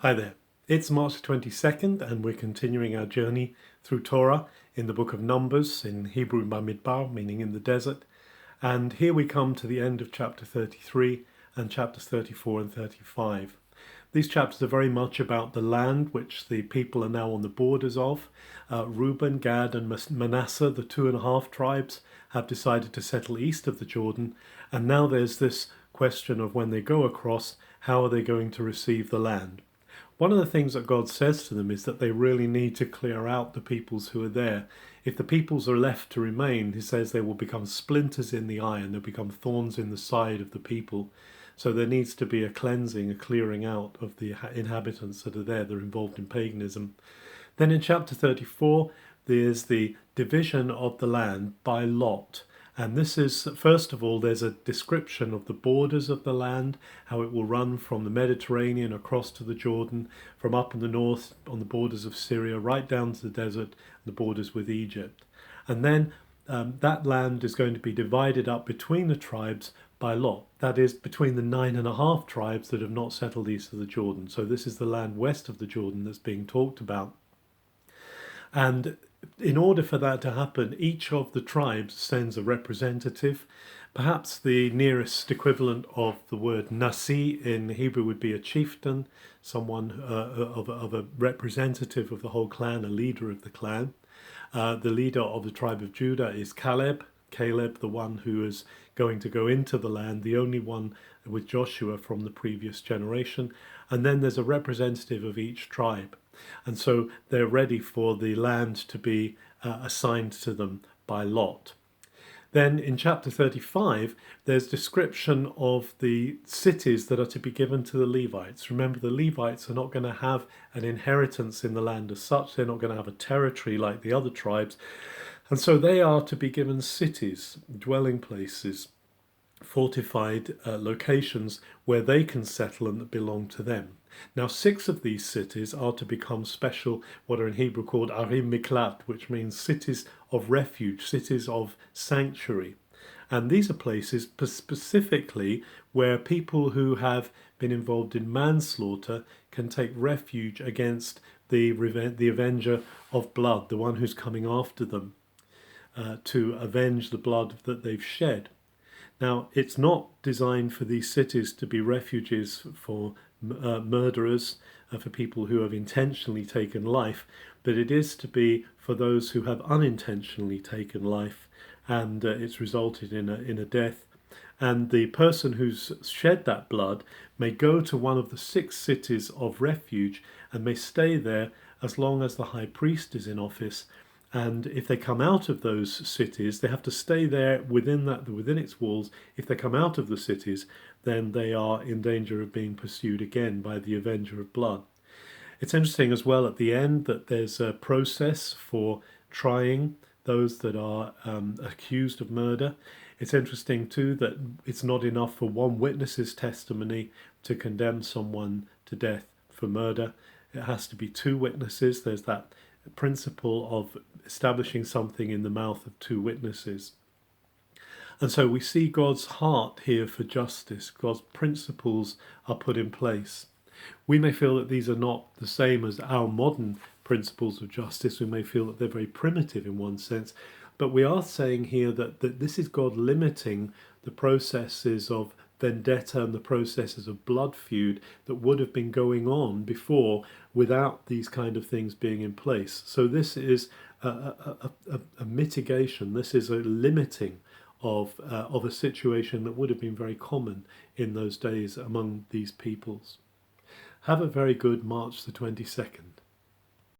Hi there. It's March 22nd and we're continuing our journey through Torah in the book of Numbers, in Hebrew Bamidbar, meaning in the desert. And here we come to the end of chapter 33 and chapters 34 and 35. These chapters are very much about the land which the people are now on the borders of. Reuben, Gad and Manasseh, the 2.5 tribes, have decided to settle east of the Jordan. And now there's this question of when they go across, how are they going to receive the land? One of the things that God says to them is that they really need to clear out the peoples who are there. If the peoples are left to remain, he says they will become splinters in the eye and they'll become thorns in the side of the people. So there needs to be a cleansing, a clearing out of the inhabitants that are there. They're involved in paganism. Then in chapter 34, there's the division of the land by lot. And this is, first of all, there's a description of the borders of the land, how it will run from the Mediterranean across to the Jordan, from up in the north on the borders of Syria, right down to the desert, the borders with Egypt. And then that land is going to be divided up between the tribes by lot. That is, between the 9.5 tribes that have not settled east of the Jordan. So this is the land west of the Jordan that's being talked about. And in order for that to happen, each of the tribes sends a representative. Perhaps the nearest equivalent of the word nasi in Hebrew would be a chieftain, someone of a representative of the whole clan, a leader of the clan. The leader of the tribe of Judah is Caleb, the one who is going to go into the land, the only one with Joshua from the previous generation. And then there's a representative of each tribe. And so they're ready for the land to be assigned to them by lot. Then in chapter 35, there's description of the cities that are to be given to the Levites. Remember, the Levites are not going to have an inheritance in the land as such. They're not going to have a territory like the other tribes. And so they are to be given cities, dwelling places, fortified locations where they can settle and that belong to them. Now 6 of these cities are to become special, what are in Hebrew called Arim Miklat, which means cities of refuge, cities of sanctuary. And these are places specifically where people who have been involved in manslaughter can take refuge against the avenger of blood, the one who's coming after them to avenge the blood that they've shed. Now, it's not designed for these cities to be refuges for murderers, for people who have intentionally taken life, but it is to be for those who have unintentionally taken life and it's resulted in a death. And the person who's shed that blood may go to one of the 6 cities of refuge and may stay there as long as the high priest is in office. And if they come out of those cities, they have to stay there within its walls. If they come out of the cities, then they are in danger of being pursued again by the avenger of blood. It's interesting as well at the end that there's a process for trying those that are accused of murder. It's interesting too that it's not enough for one witness's testimony to condemn someone to death for murder. It has to be 2 witnesses. There's that principle of establishing something in the mouth of 2 witnesses. And so we see God's heart here for justice. God's principles are put in place. We may feel that these are not the same as our modern principles of justice. We may feel that they're very primitive in one sense, but we are saying here that this is God limiting the processes of vendetta and the processes of blood feud that would have been going on before without these kind of things being in place. So this is a mitigation. This is a limiting of a situation that would have been very common in those days among these peoples. Have a very good March the 22nd.